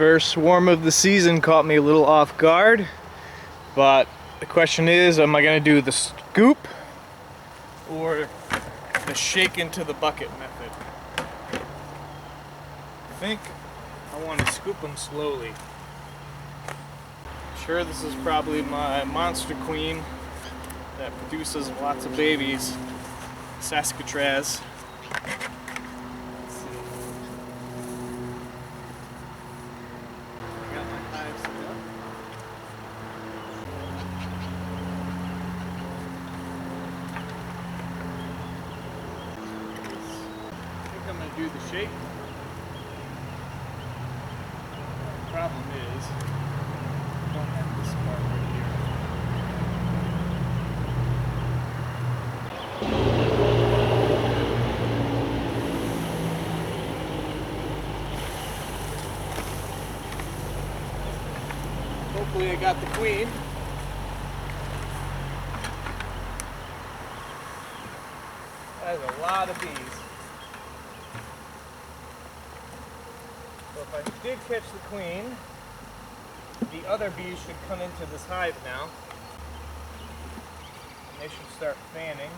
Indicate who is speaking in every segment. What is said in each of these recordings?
Speaker 1: First swarm of the season caught me a little off guard, but the question is, am I going to do the scoop or the shake into the bucket method? I think I want to scoop them slowly. Sure, this is probably my monster queen that produces lots of babies, Saskatraz. I'm going to do the shake. The problem is, I don't have this part right here. Hopefully I got the queen. That is a lot of bees. So if I did catch the queen, the other bees should come into this hive now. And they should start fanning.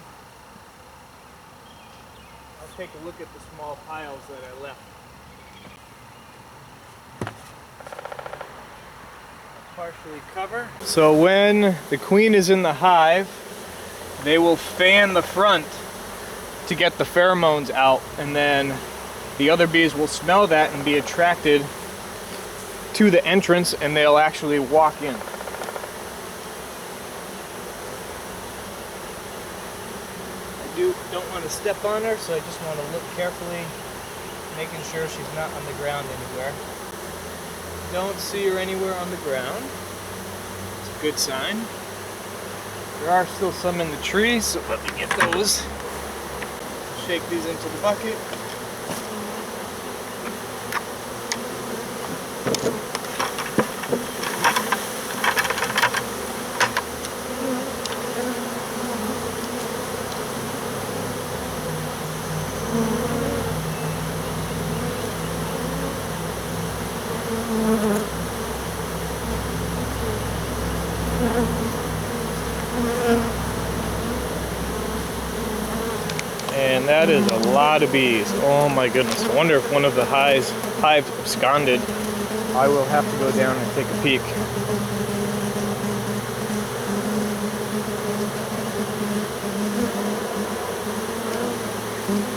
Speaker 1: I'll take a look at the small piles that I left. I'll partially cover. So when the queen is in the hive, they will fan the front to get the pheromones out, and then the other bees will smell that and be attracted to the entrance, and they'll actually walk in. I don't want to step on her, so I just want to look carefully, making sure she's not on the ground anywhere. Don't see her anywhere on the ground. It's a good sign. There are still some in the trees, so let me get those. Shake these into the bucket. And that is a lot of bees. Oh my goodness. I wonder if one of the hives absconded. I will have to go down and take a peek.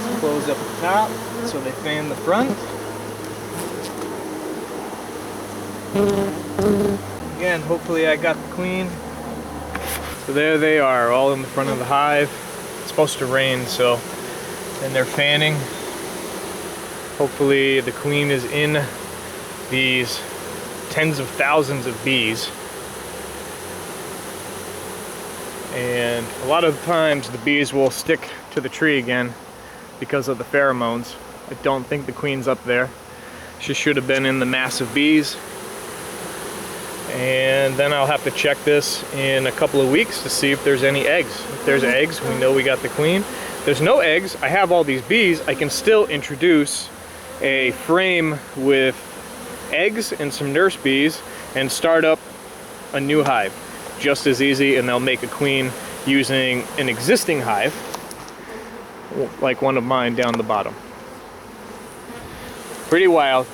Speaker 1: Let's close up the top so they fan the front. Again, hopefully I got the queen. So there they are, all in the front of the hive. It's supposed to rain, so, and they're fanning. Hopefully the queen is in these tens of thousands of bees. And a lot of times the bees will stick to the tree again because of the pheromones. I don't think the queen's up there. She should have been in the mass of bees. And then I'll have to check this in a couple of weeks to see if there's any eggs. If there's eggs, we know we got the queen. If there's no eggs, I have all these bees. I can still introduce a frame with eggs and some nurse bees and start up a new hive. Just as easy, and they'll make a queen using an existing hive, like one of mine down the bottom. Pretty wild.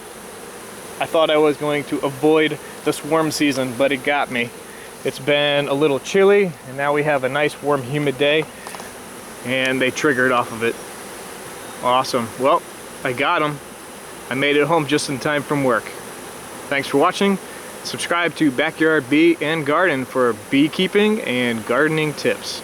Speaker 1: I thought I was going to avoid the swarm season, but it got me. It's been a little chilly, and now we have a nice warm humid day, and they triggered off of it. Awesome. Well, I got them. I made it home just in time from work. Thanks for watching. Subscribe to Backyard Bee and Garden for beekeeping and gardening tips.